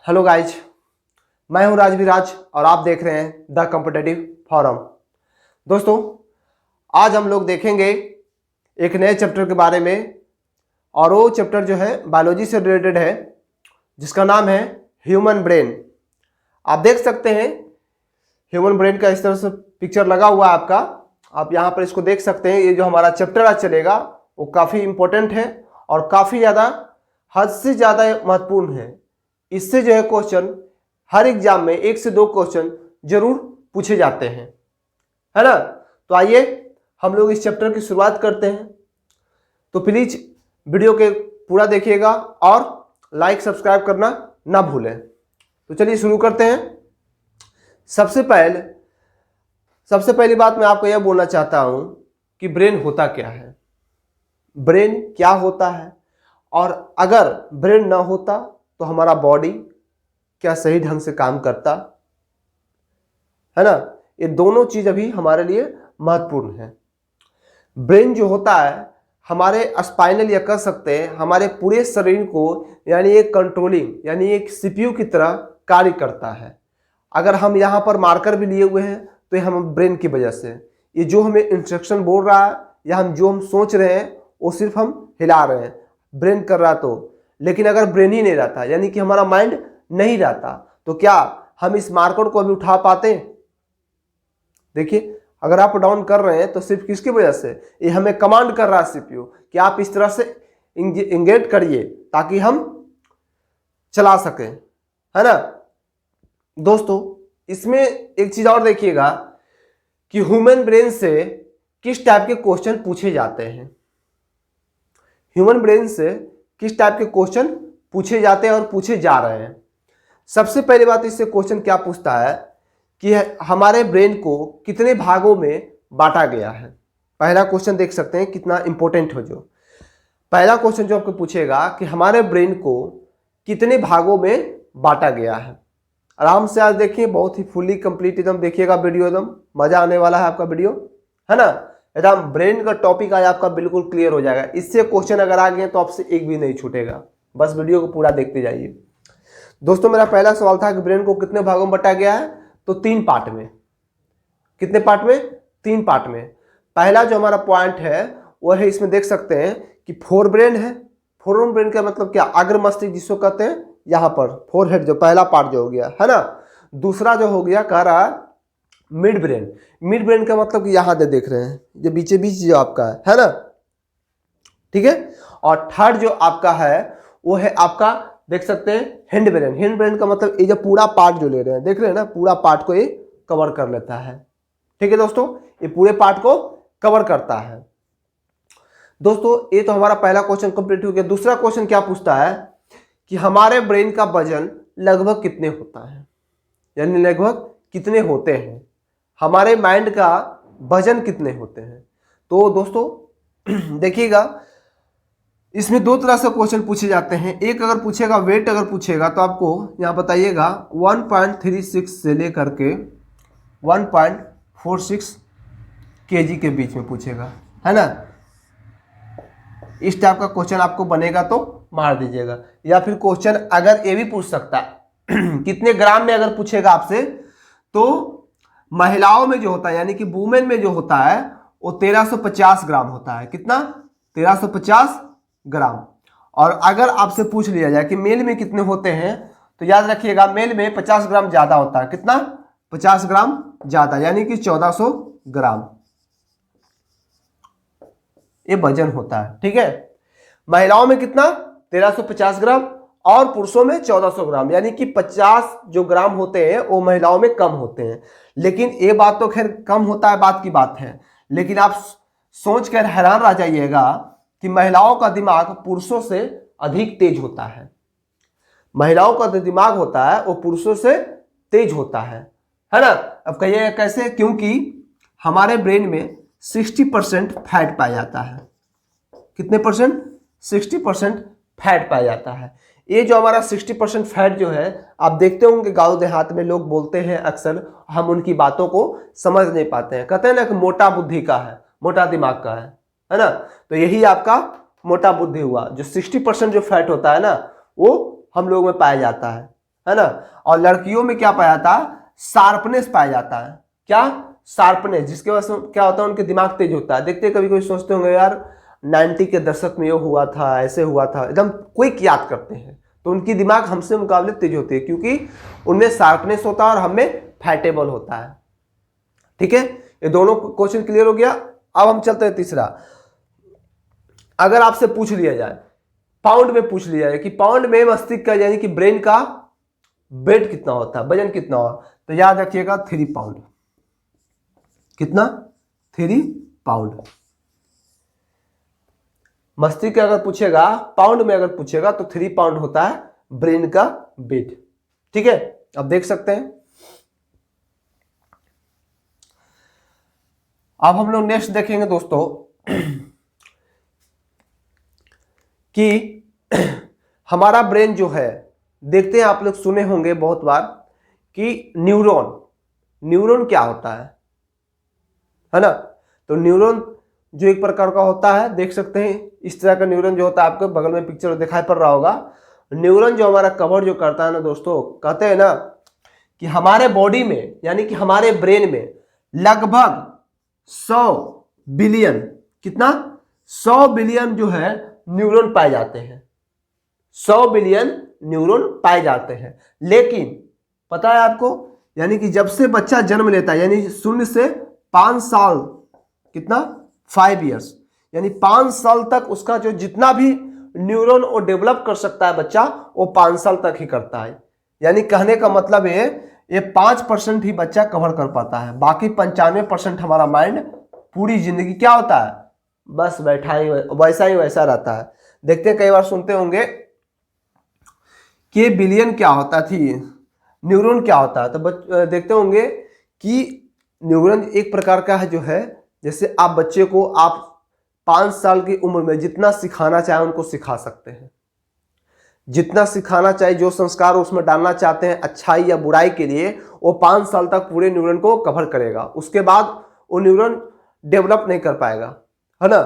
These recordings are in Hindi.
हेलो गाइज, मैं हूं राजविराज और आप देख रहे हैं द कॉम्पिटिटिव फोरम। दोस्तों, आज हम लोग देखेंगे एक नए चैप्टर के बारे में और वो चैप्टर जो है बायोलॉजी से रिलेटेड है, जिसका नाम है ह्यूमन ब्रेन। आप देख सकते हैं ह्यूमन ब्रेन का इस तरह से पिक्चर लगा हुआ है आपका। आप यहाँ पर इसको देख सकते हैं। ये जो हमारा चैप्टर आज चलेगा वो काफ़ी इम्पोर्टेंट है और काफ़ी ज़्यादा हद से ज़्यादा महत्वपूर्ण है। इससे जो है क्वेश्चन हर एग्जाम में 1 से 2 क्वेश्चन जरूर पूछे जाते हैं, है ना। तो आइए हम लोग इस चैप्टर की शुरुआत करते हैं। तो प्लीज वीडियो के पूरा देखिएगा और लाइक सब्सक्राइब करना ना भूलें। तो चलिए शुरू करते हैं। सबसे पहली बात मैं आपको यह बोलना चाहता हूं कि ब्रेन होता क्या है, ब्रेन क्या होता है, और अगर ब्रेन ना होता तो हमारा बॉडी क्या सही ढंग से काम करता, है ना। ये दोनों चीज अभी हमारे लिए महत्वपूर्ण है। ब्रेन जो होता है हमारे स्पाइनल, या कह सकते हैं हमारे पूरे शरीर को, यानी एक कंट्रोलिंग, यानी एक सीपीयू की तरह कार्य करता है। अगर हम यहाँ पर मार्कर भी लिए हुए हैं तो ये हम ब्रेन की वजह से, ये जो हमें इंस्ट्रक्शन बोल रहा है या हम जो हम सोच रहे हैं वो सिर्फ हम हिला रहे हैं, ब्रेन कर रहा तो। लेकिन अगर ब्रेन ही नहीं रहता, यानी कि हमारा माइंड नहीं रहता, तो क्या हम इस मार्कर को अभी उठा पाते? देखिए, अगर आप डाउन कर रहे हैं तो सिर्फ किसकी वजह से? ये हमें कमांड कर रहा है सीपीयू कि आप इस तरह से इंगेज करिए ताकि हम चला सकें, है ना। दोस्तों, इसमें एक चीज और देखिएगा कि ह्यूमन ब्रेन से किस टाइप के क्वेश्चन पूछे जाते हैं। ह्यूमन ब्रेन से किस टाइप के क्वेश्चन पूछे जाते हैं और पूछे जा रहे हैं। सबसे पहली बात, इससे क्वेश्चन क्या पूछता है कि हमारे ब्रेन को कितने भागों में बांटा गया है। पहला क्वेश्चन देख सकते हैं कितना इंपॉर्टेंट हो। जो पहला क्वेश्चन जो आपको पूछेगा कि हमारे ब्रेन को कितने भागों में बांटा गया है। आराम से आज देखिए, बहुत ही फुल्ली कंप्लीट एकदम देखिएगा वीडियो, एकदम मजा आने वाला है आपका वीडियो, है ना। एकदम ब्रेन का टॉपिक आज आपका बिल्कुल क्लियर हो जाएगा। इससे क्वेश्चन अगर आ गए तो आपसे एक भी नहीं छूटेगा, बस वीडियो को पूरा देखते जाइए। दोस्तों, मेरा पहला सवाल था कि ब्रेन को कितने भागों में बांटा गया है, तो 3 पार्ट में। कितने पार्ट में? 3 पार्ट में। पहला जो हमारा पॉइंट है वो है, इसमें देख सकते हैं कि फोर ब्रेन है। फोर ब्रेन का मतलब क्या? अग्र मस्तिष्क जिसको कहते हैं, यहाँ पर फोर हेड, जो पहला पार्ट जो हो गया, है ना। दूसरा जो हो गया, कह रहा है मिड ब्रेन। मिड ब्रेन का मतलब कि यहाँ देख रहे हैं, जो बीचे बीच जो आपका है ना, ठीक है। और थर्ड जो आपका है वो है आपका, देख सकते हैं हिंड ब्रेन। हिंड ब्रेन का मतलब ये जो पूरा पार्ट जो ले रहे हैं, देख रहे हैं ना, पूरा पार्ट को ये कवर कर लेता है। ठीक है दोस्तों, ये पूरे पार्ट को कवर करता है। दोस्तों, ये तो हमारा पहला क्वेश्चन कंप्लीट हो गया। दूसरा क्वेश्चन क्या पूछता है कि हमारे ब्रेन का वजन लगभग कितने होता है, यानी लगभग कितने होते हैं, हमारे माइंड का वजन कितने होते हैं। तो दोस्तों देखिएगा, इसमें 2 तरह से क्वेश्चन पूछे जाते हैं। एक अगर पूछेगा वेट, अगर पूछेगा तो आपको यहाँ बताइएगा 1.36 से लेकर के 1.46 kg के बीच में पूछेगा, है ना। इस टाइप का क्वेश्चन आपको बनेगा तो मार दीजिएगा। या फिर क्वेश्चन अगर ये भी पूछ सकता है कितने ग्राम में अगर पूछेगा आपसे, तो महिलाओं में जो होता है, यानी कि वुमेन में जो होता है वो 1350 ग्राम होता है। कितना? 1350 ग्राम। और अगर आपसे पूछ लिया जाए कि मेल में कितने होते हैं, तो याद रखिएगा मेल में 50 ग्राम ज्यादा होता है। कितना? 50 ग्राम ज्यादा, यानी कि 1400 ग्राम ये वजन होता है। ठीक है। महिलाओं में कितना? 1350 ग्राम और पुरुषों में 1400 ग्राम, यानी कि 50 जो ग्राम होते हैं वो महिलाओं में कम होते हैं। लेकिन ये बात तो खैर कम होता है, बात की बात है, लेकिन आप सोच कर हैरान रह जाइएगा कि महिलाओं का दिमाग पुरुषों से अधिक तेज होता है। महिलाओं का जो दिमाग होता है वो पुरुषों से तेज होता है ना। अब कहिए कैसे? क्योंकि हमारे ब्रेन में 60% फैट पाया जाता है। कितने परसेंट? 60% फैट पाया जाता है। ये जो हमारा 60% फैट जो है, आप देखते होंगे गांव देहात में लोग बोलते हैं अक्सर, हम उनकी बातों को समझ नहीं पाते हैं। कहते हैं ना कि मोटा बुद्धि का है, मोटा दिमाग का है ना। तो यही आपका मोटा बुद्धि हुआ। जो 60% जो फैट होता है ना, वो हम लोग में पाया जाता है है ना। और लड़कियों में क्या पाया जाता है, शार्पनेस पाया जाता है। क्या, शार्पनेस, जिसके वजह से क्या होता है, उनके दिमाग तेज होता है। देखते कभी कोई सोचते होंगे यार 90 के दशक में ये हुआ था, ऐसे हुआ था, एकदम क्विक याद करते हैं, तो उनकी दिमाग हमसे मुकाबले तेज होती है, क्योंकि उनमें शार्पनेस होता है और हमें फैटेबल होता है। ठीक है, ये दोनों क्वेश्चन क्लियर हो गया। अब हम चलते हैं तीसरा। अगर आपसे पूछ लिया जाए, पाउंड में पूछ लिया जाए कि पाउंड में मस्तिष्क का यानी कि ब्रेन का वेट कितना होता है, वजन कितना हो, तो याद रखिएगा 3 पाउंड। कितना, 3 पाउंड। मस्तिष्क अगर पूछेगा, पाउंड में अगर पूछेगा तो 3 पाउंड होता है ब्रेन का वेट। ठीक है, अब देख सकते हैं। अब हम लोग नेक्स्ट देखेंगे दोस्तों कि हमारा ब्रेन जो है, देखते हैं, आप लोग सुने होंगे बहुत बार कि न्यूरॉन क्या होता है ना। तो न्यूरॉन जो एक प्रकार का होता है, देख सकते हैं इस तरह का न्यूरॉन जो होता है, आपको बगल में पिक्चर दिखाई पड़ रहा होगा। न्यूरॉन जो हमारा कवर जो करता है ना दोस्तों, कहते हैं ना कि हमारे बॉडी में यानी कि हमारे ब्रेन में लगभग 100 बिलियन, कितना, 100 बिलियन जो है न्यूरॉन पाए जाते हैं। 100 बिलियन न्यूरॉन पाए जाते हैं। लेकिन पता है आपको, यानी कि जब से बच्चा जन्म लेता है, यानी 0 से 5 साल, कितना, 5 इयर्स, यानी 5 साल तक उसका जो जितना भी न्यूरॉन वो डेवलप कर सकता है बच्चा, वो 5 साल तक ही करता है। यानी कहने का मतलब है ये 5% ही बच्चा कवर कर पाता है, बाकी 95% हमारा माइंड पूरी जिंदगी क्या होता है, बस बैठा ही वैसा ही वैसा रहता है। देखते हैं, कई बार सुनते होंगे कि बिलियन क्या होता थी, न्यूरॉन क्या होता है, तो देखते होंगे कि न्यूरॉन एक प्रकार का है जो है, जैसे आप बच्चे को आप 5 साल की उम्र में जितना सिखाना चाहे उनको सिखा सकते हैं, जितना सिखाना चाहे, जो संस्कार उसमें डालना चाहते हैं अच्छाई या बुराई के लिए, वो 5 साल तक पूरे न्यूरॉन को कवर करेगा। उसके बाद वो न्यूरॉन डेवलप नहीं कर पाएगा, है ना।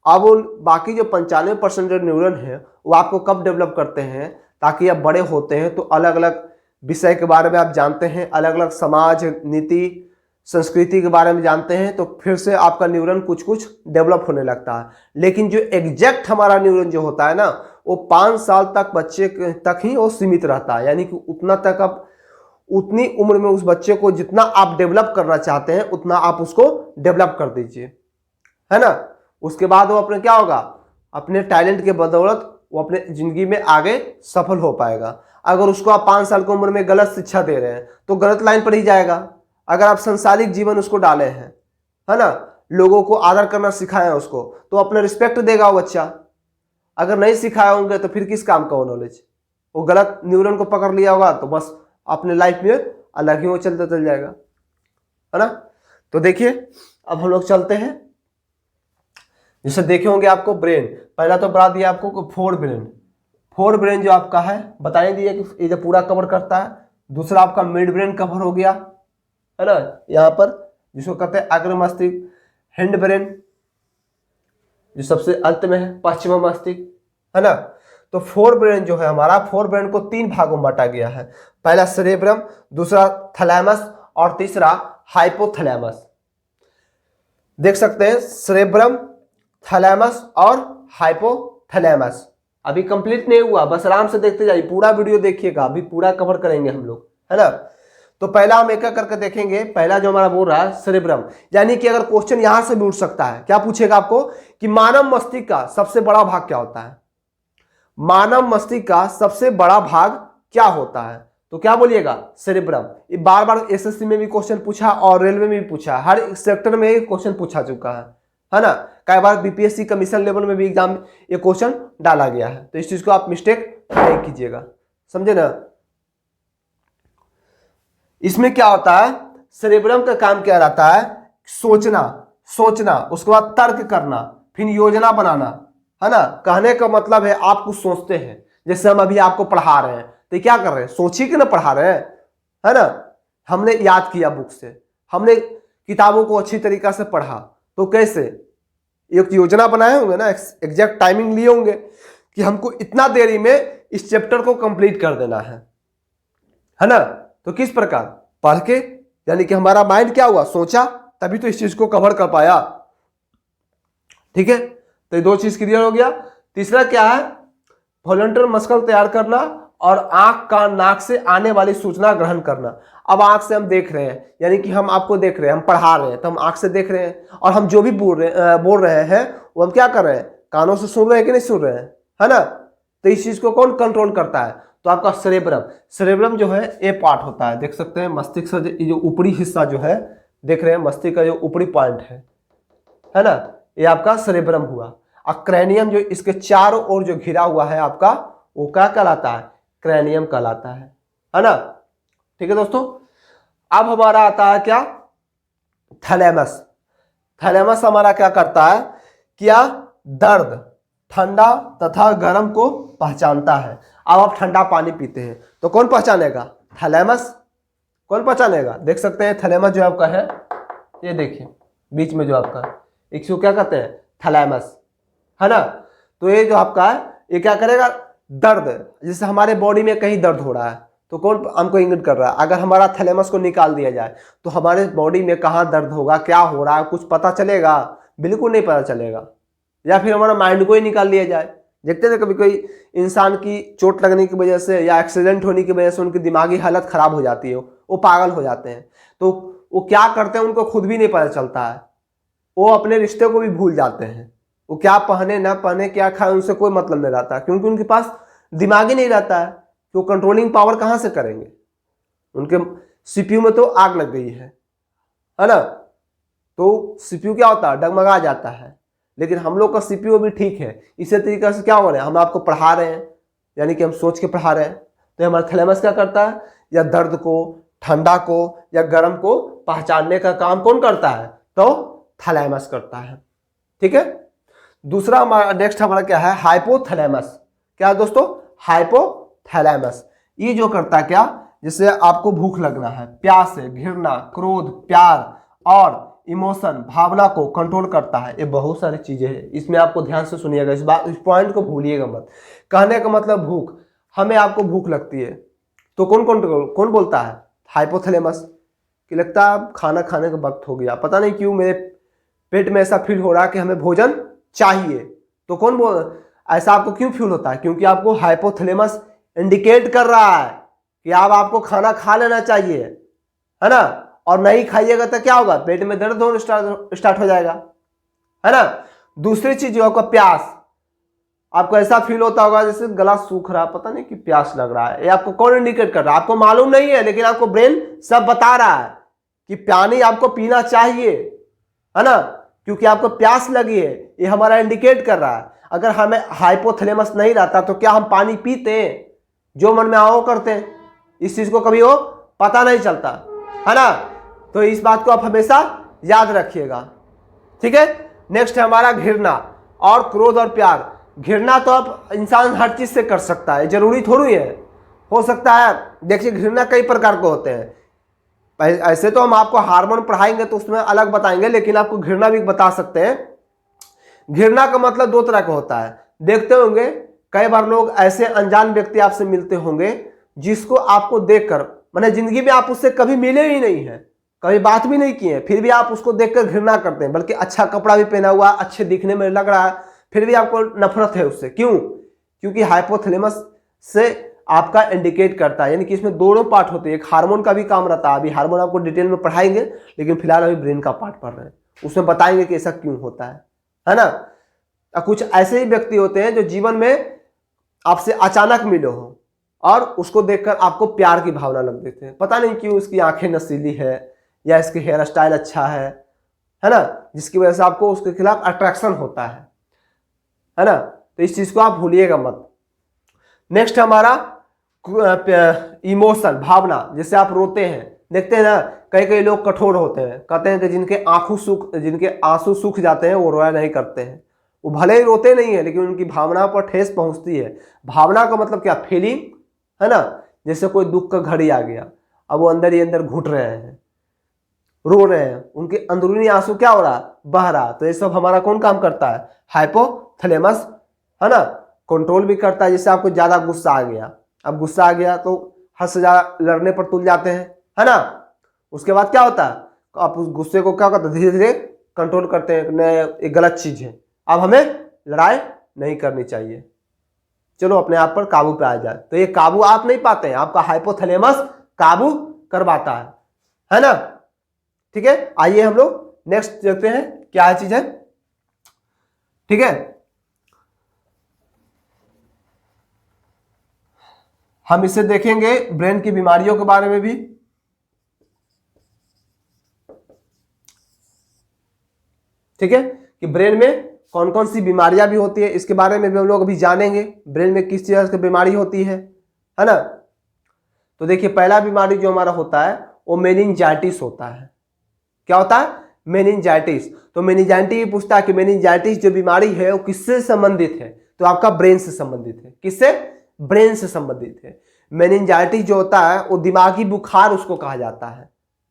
अब वो बाकी जो 95% जो न्यूरॉन है वो आपको कब डेवलप करते हैं, ताकि आप बड़े होते हैं तो अलग अलग विषय के बारे में आप जानते हैं, अलग अलग समाज, नीति, संस्कृति के बारे में जानते हैं, तो फिर से आपका न्यूरॉन कुछ कुछ डेवलप होने लगता है। लेकिन जो एग्जैक्ट हमारा न्यूरॉन जो होता है ना, वो 5 साल तक बच्चे तक ही वो सीमित रहता है। यानी कि उतना तक आप, उतनी उम्र में उस बच्चे को जितना आप डेवलप करना चाहते हैं उतना आप उसको डेवलप कर दीजिए, है ना। उसके बाद वो अपने क्या होगा, अपने टैलेंट के बदौलत वो अपने जिंदगी में आगे सफल हो पाएगा। अगर उसको आप 5 साल की उम्र में गलत शिक्षा दे रहे हैं तो गलत लाइन पर ही जाएगा। अगर आप संसारिक जीवन उसको डाले हैं, है ना, लोगों को आदर करना सिखाए उसको, तो अपना रिस्पेक्ट देगा वो बच्चा। अगर नहीं सिखाए होंगे तो फिर किस काम का वो नॉलेज, वो गलत न्यूरॉन को पकड़ लिया होगा तो बस अपने लाइफ में अलग ही वो चलता चल जाएगा, है ना। तो देखिए, अब हम लोग चलते हैं, जैसे देखे होंगे आपको ब्रेन, पहला तो बता दिया आपको 4 ब्रेन जो आपका है बताने दिया कि ये जो पूरा कवर करता है। दूसरा आपका मिड ब्रेन कवर हो गया, है ना, यहाँ पर, जिसको कहते हैं अग्र मस्तिष्क। हैंड ब्रेन जो सबसे अंत में है, पश्चिम मस्तिष्क, है ना। तो 4 ब्रेन जो है हमारा, 4 ब्रेन को 3 भागों में बांटा गया है। पहला सेरेब्रम, दूसरा थैलेमस और तीसरा हाइपोथैलेमस। देख सकते हैं सेरेब्रम, थैलेमस और हाइपोथैलेमस। अभी कंप्लीट नहीं हुआ, बस आराम से देखते जाइए, पूरा वीडियो देखिएगा, अभी पूरा कवर करेंगे हम लोग, है ना। तो पहला हम एक एक करके देखेंगे। पहला जो हमारा बोल रहा है सेरेब्रम, यानी कि अगर क्वेश्चन यहां से भी उठ सकता है, क्या पूछेगा आपको कि मानव मस्तिष्क का सबसे बड़ा भाग क्या होता है, मानव मस्तिष्क का सबसे बड़ा भाग क्या होता है, तो क्या बोलिएगा, सेरेब्रम। ये बार बार एसएससी में भी क्वेश्चन पूछा और रेलवे में भी पूछा, हर सेक्टर में क्वेश्चन पूछा चुका है ना। कई बार बीपीएससी कमीशन लेवल में भी एग्जाम ये क्वेश्चन डाला गया है, तो इस चीज को आप मिस्टेक नहीं कीजिएगा, समझे ना। इसमें क्या होता है, सेरेब्रम का काम क्या रहता है, सोचना, उसके बाद तर्क करना, फिर योजना बनाना, है ना। कहने का मतलब है आप कुछ सोचते हैं, जैसे हम अभी आपको पढ़ा रहे हैं, तो क्या कर रहे हैं, सोचिए कि ना पढ़ा रहे हैं, है ना। हमने याद किया बुक से, हमने किताबों को अच्छी तरीका से पढ़ा, तो कैसे एक योजना बनाए होंगे ना, एग्जैक्ट टाइमिंग लिए होंगे कि हमको इतना देरी में इस चैप्टर को कंप्लीट कर देना है, है ना। तो किस प्रकार पढ़ के, यानी कि हमारा माइंड क्या हुआ, सोचा, तभी तो इस चीज को कवर कर पाया। ठीक है, तो ये दो चीज क्लियर हो गया। तीसरा क्या है, वॉलंटियर मस्कुल तैयार करना और आंख कान नाक से आने वाली सूचना ग्रहण करना। अब आंख से हम देख रहे हैं, यानी कि हम आपको देख रहे हैं, हम पढ़ा रहे हैं तो हम आंख से देख रहे हैं, और हम जो भी बोल रहे हैं वो हम क्या कर रहे हैं, कानों से सुन रहे हैं कि नहीं सुन रहे हैं, है ना। तो इस चीज को कौन कंट्रोल करता है, तो आपका सेरेब्रम। सेरेब्रम जो है ए पार्ट होता है, देख सकते हैं मस्तिष्क का जो ऊपरी हिस्सा जो है, देख रहे हैं मस्तिष्क का जो ऊपरी पॉइंट है ना, ये आपका सेरेब्रम हुआ। और क्रैनियम जो इसके चारों ओर जो घिरा हुआ है आपका, वो क्या कहलाता है, क्रैनियम कहलाता है ना। ठीक है दोस्तों, अब हमारा आता है क्या, थैलेमस। थैलेमस हमारा क्या करता है, क्या दर्द, ठंडा तथा गर्म को पहचानता है। अब आप ठंडा पानी पीते हैं तो कौन पहचानेगा, थैलेमस। कौन पहचानेगा, देख सकते हैं थैलेमस जो आपका है, ये देखिए बीच में जो आपका, इसको क्या कहते हैं, थैलेमस, है ना। तो ये जो आपका है, ये क्या करेगा, दर्द, जैसे हमारे बॉडी में कहीं दर्द हो रहा है तो कौन हमको इंगित कर रहा है, अगर हमारा थैलेमस को निकाल दिया जाए तो हमारे बॉडी में कहाँ दर्द होगा, क्या हो रहा है, कुछ पता चलेगा, बिल्कुल नहीं पता चलेगा। या फिर हमारा माइंड को ही निकाल लिया जाए। देखते हैं कभी कोई इंसान की चोट लगने की वजह से या एक्सीडेंट होने की वजह से उनकी दिमागी हालत खराब हो जाती है, वो पागल हो जाते हैं, तो वो क्या करते हैं उनको खुद भी नहीं पता चलता है, वो अपने रिश्ते को भी भूल जाते हैं, वो क्या पहने ना पहने, क्या खाए, उनसे कोई मतलब नहीं रहता, क्योंकि उनके पास दिमाग ही नहीं रहता है, तो कंट्रोलिंग पावर कहाँ से करेंगे, उनके सीपीयू में तो आग लग गई है ना। तो सीपीयू क्या होता है, डगमगा जाता है। लेकिन हम लोग का सीपीयू भी ठीक है। इसी तरीके से क्या हो रहा है, हम आपको पढ़ा रहे हैं, यानी कि हम सोच के पढ़ा रहे हैं, तो हमारा थैलेमस क्या करता है, या दर्द को, ठंडा को या गर्म को पहचानने का काम कौन करता है, तो थैलेमस करता है। ठीक है, दूसरा हमारा नेक्स्ट हमारा क्या है, हाइपोथैलेमस। क्या है दोस्तों, हाइपोथैलेमस। ये जो करता है क्या, जिससे आपको भूख लगना है, प्यास है, घृणा, क्रोध, प्यार और इमोशन, भावना को कंट्रोल करता है। ये बहुत सारी चीजें हैं, इसमें आपको ध्यान से सुनिएगा, इस पॉइंट को भूलिएगा मत। कहने का मतलब भूख, हमें आपको भूख लगती है तो कौन बोलता है, हाइपोथैलेमस, कि लगता है खाना खाने का वक्त हो गया, पता नहीं क्यों मेरे पेट में ऐसा फील हो रहा है कि हमें भोजन चाहिए, तो कौन बोल, ऐसा आपको क्यों फील होता है, क्योंकि आपको हाइपोथैलेमस इंडिकेट कर रहा है कि अब आपको खाना खा लेना चाहिए, है ना। और नहीं खाइएगा तो क्या होगा, पेट में दर्द होना स्टार्ट हो जाएगा, है ना। दूसरी चीज जो आपका प्यास, आपको ऐसा फील होता होगा जैसे गला सूख रहा है, पता नहीं कि प्यास लग रहा है, ये आपको कौन इंडिकेट कर रहा है, आपको मालूम नहीं है, लेकिन आपको ब्रेन सब बता रहा है कि पानी आपको पीना चाहिए, है ना, क्योंकि आपको प्यास लगी है, ये हमारा इंडिकेट कर रहा है। अगर हमें हाइपोथैलेमस नहीं रहता तो क्या हम पानी पीते, जो मन में आओ करते हैं, इस चीज को कभी वो पता नहीं चलता, है ना। तो इस बात को आप हमेशा याद रखिएगा। ठीक है, नेक्स्ट है हमारा घृणा और क्रोध और प्यार। घृणा तो आप इंसान हर चीज से कर सकता है, जरूरी थोड़ी है, हो सकता है। देखिए घृणा कई प्रकार के होते हैं, ऐसे तो हम आपको हार्मोन पढ़ाएंगे तो उसमें अलग बताएंगे, लेकिन आपको घृणा भी बता सकते हैं। घृणा का मतलब दो तरह का होता है, देखते होंगे कई बार लोग ऐसे अनजान व्यक्ति आपसे मिलते होंगे जिसको आपको देखकर, माने जिंदगी में आप उससे कभी मिले ही नहीं है, कभी बात भी नहीं किए, फिर भी आप उसको देखकर घृणा करते हैं, बल्कि अच्छा कपड़ा भी पहना हुआ, अच्छे दिखने में लग रहा है, फिर भी आपको नफरत है उससे। क्यों, क्योंकि हाइपोथैलेमस से आपका इंडिकेट करता है, यानी कि इसमें दोनों पार्ट होते हैं, एक हार्मोन का भी काम रहता है, अभी हार्मोन आपको डिटेल में पढ़ाएंगे, लेकिन फिलहाल अभी ब्रेन का पार्ट पढ़ रहे हैं, उसमें बताएंगे कि ऐसा क्यों होता है ना। कुछ ऐसे ही व्यक्ति होते हैं जो जीवन में आपसे अचानक मिले हो और उसको देखकर आपको प्यार की भावना लग देते हैं, पता नहीं क्यों, उसकी आंखें नसीली है या इसके हेयर स्टाइल अच्छा है ना, जिसकी वजह से आपको उसके खिलाफ अट्रैक्शन होता है ना। तो इस चीज को आप भूलिएगा मत। नेक्स्ट हमारा इमोशन, भावना, जिससे आप रोते हैं। देखते हैं ना कई लोग कठोर होते हैं, कहते हैं कि जिनके आंसू सूख जाते हैं वो रोया नहीं करते हैं, वो भले ही रोते नहीं है लेकिन उनकी भावना पर ठेस पहुंचती है। भावना का मतलब क्या, फीलिंग, है ना। जैसे कोई दुख का घड़ी आ गया, अब वो अंदर ही अंदर घुट रहे हैं, रो रहे हैं, उनके अंदरूनी आंसू क्या हो रहा, बह रहा। तो ये सब हमारा कौन काम करता है, हाइपोथैलेमस, है ना, कंट्रोल भी करता है। जैसे आपको ज्यादा गुस्सा आ गया, अब गुस्सा आ गया तो हद से ज्यादा लड़ने पर तुल जाते हैं, है ना। उसके बाद क्या होता है, आप उस गुस्से को क्या करते हैं, धीरे धीरे कंट्रोल करते हैं, नहीं ये गलत चीज है, अब हमें लड़ाई नहीं करनी चाहिए, चलो अपने आप पर काबू पे आ जाए। तो ये काबू आप नहीं पाते हैं, आपका हाइपोथैलेमस काबू करवाता है ना। ठीक है, आइए हम लोग नेक्स्ट देखते हैं क्या चीज है। ठीक है, हम इसे देखेंगे ब्रेन की बीमारियों के बारे में भी। ठीक है, कि ब्रेन में कौन कौन सी बीमारियां भी होती है, इसके बारे में भी हम लोग अभी जानेंगे, ब्रेन में किस चीज की बीमारी होती है ना। तो देखिए, पहला बीमारी जो हमारा होता है वो मेनिंजाइटिस होता है। क्या होता है, मेनिंजाइटिस। तो मेनिंजाइटिस पूछता है कि मेनिंजाइटिस जो बीमारी है वो किससे संबंधित है, तो आपका ब्रेन से संबंधित है। किससे, ब्रेन से संबंधित है। मेनिंजाइटिस जो होता है वो दिमागी बुखार उसको कहा जाता है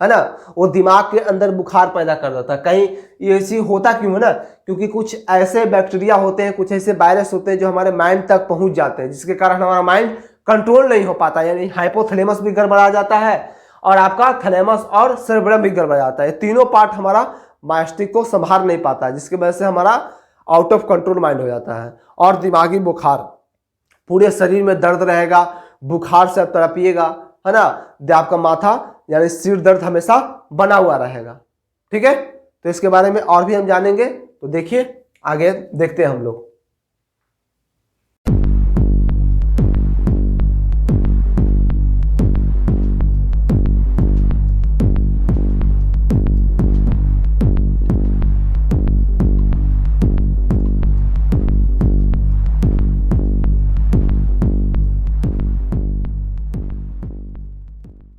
ना। वो दिमाग के अंदर बुखार पैदा कर देता है। कहीं ये ऐसी होता क्यों है ना, क्योंकि कुछ ऐसे बैक्टीरिया होते हैं, कुछ ऐसे वायरस होते हैं जो हमारे माइंड तक पहुंच जाते हैं, जिसके कारण हमारा माइंड कंट्रोल नहीं हो पाता, यानी हाइपोथैलेमस भी गड़बड़ा जाता है और आपका थैलेमस और सेरेब्रम भी गड़बड़ा जाता है। तीनों पार्ट हमारा मस्तिष्क को संभाल नहीं पाता है, जिसकी वजह से हमारा आउट ऑफ कंट्रोल माइंड हो जाता है। और दिमागी बुखार, पूरे शरीर में दर्द रहेगा, बुखार से आप तड़पिएगा, है ना। आपका माथा यानी सिर दर्द हमेशा बना हुआ रहेगा। ठीक है, तो इसके बारे में और भी हम जानेंगे, तो देखिए आगे देखते हैं हम लोग।